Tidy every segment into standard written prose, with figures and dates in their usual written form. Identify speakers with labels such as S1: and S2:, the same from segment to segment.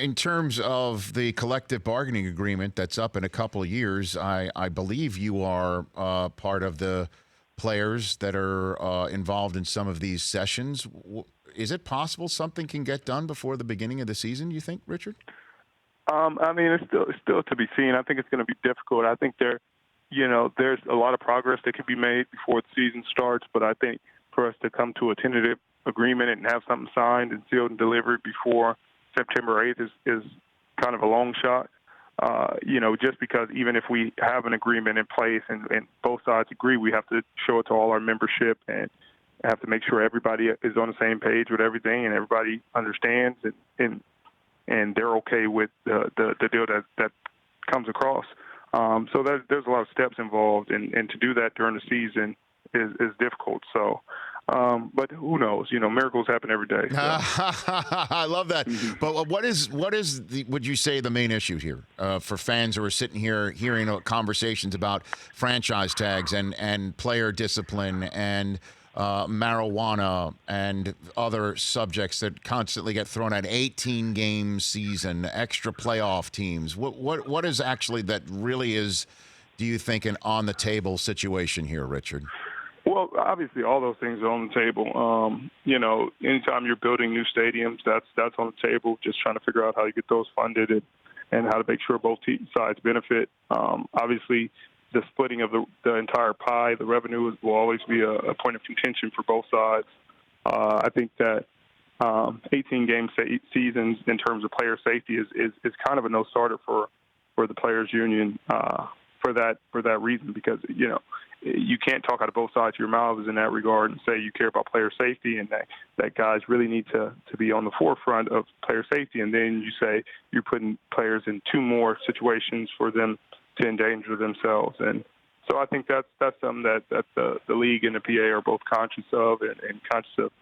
S1: in terms of the collective bargaining agreement that's up in a couple of years, I believe you are part of the players that are involved in some of these sessions. Is it possible something can get done before the beginning of the season, you think, Richard?
S2: I mean, it's still to be seen. I think it's going to be difficult. I think there's a lot of progress that can be made before the season starts, but I think for us to come to a tentative agreement and have something signed and sealed and delivered before September 8th is kind of a long shot. Just because even if we have an agreement in place and both sides agree, we have to show it to all our membership and have to make sure everybody is on the same page with everything and everybody understands and they're okay with the deal that comes across. So there's a lot of steps involved, and to do that during the season is difficult. So, but who knows? Miracles happen every day. So.
S1: I love that. Mm-hmm. But would you say the main issue here for fans who are sitting here hearing conversations about franchise tags and player discipline and marijuana and other subjects that constantly get thrown at 18-game season, extra playoff teams? What is actually that really is, do you think, an on-the-table situation here, Richard?
S2: Well, obviously, all those things are on the table. Anytime you're building new stadiums, that's on the table. Just trying to figure out how you get those funded and how to make sure both sides benefit. Obviously, the splitting of the entire pie, the revenue will always be a point of contention for both sides. I think that 18-game seasons in terms of player safety is kind of a no-starter for the players' union for that reason, because you can't talk out of both sides of your mouths in that regard and say you care about player safety and that guys really need to be on the forefront of player safety, and then you say you're putting players in two more situations for them to endanger themselves. And so I think that's something that the league and the PA are both conscious of and conscious of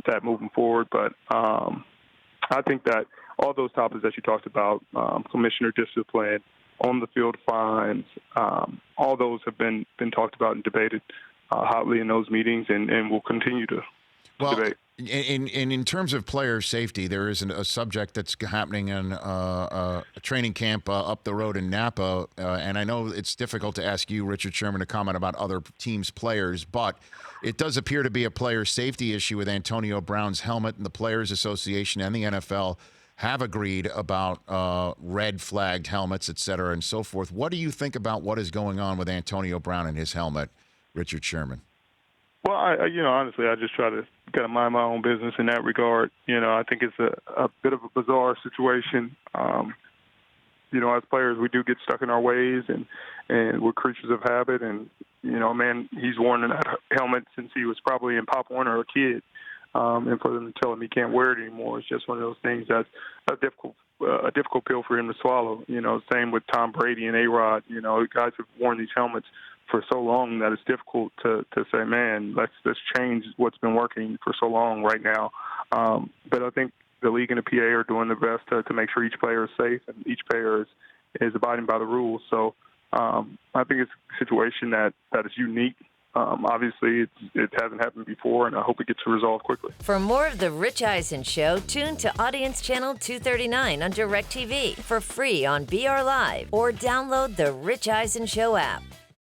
S2: that moving forward. But I think that all those topics that you talked about, commissioner discipline, on the field fines, all those have been talked about and debated hotly in those meetings, and will continue to debate.
S1: In terms of player safety, there is a subject that's happening in a training camp up the road in Napa, and I know it's difficult to ask you, Richard Sherman, to comment about other teams' players, but it does appear to be a player safety issue with Antonio Brown's helmet, and the Players Association and the NFL have agreed about red flagged helmets, et cetera, and so forth. What do you think about what is going on with Antonio Brown and his helmet, Richard Sherman?
S2: Well, honestly, I just try to kind of mind my own business in that regard. I think it's a bit of a bizarre situation. As players, we do get stuck in our ways, and we're creatures of habit. And, he's worn that helmet since he was probably in Pop Warner, a kid. And for them to tell him he can't wear it anymore, it's just one of those things that's a difficult pill for him to swallow. Same with Tom Brady and A-Rod. Guys have worn these helmets for so long that it's difficult to say, man, let's change what's been working for so long right now. But I think the league and the PA are doing their best to make sure each player is safe and each player is abiding by the rules. So I think it's a situation that is unique. Obviously, it hasn't happened before, and I hope it gets resolved quickly.
S3: For more of The Rich Eisen Show, tune to Audience Channel 239 on DirecTV for free on BR Live, or download the Rich Eisen Show app.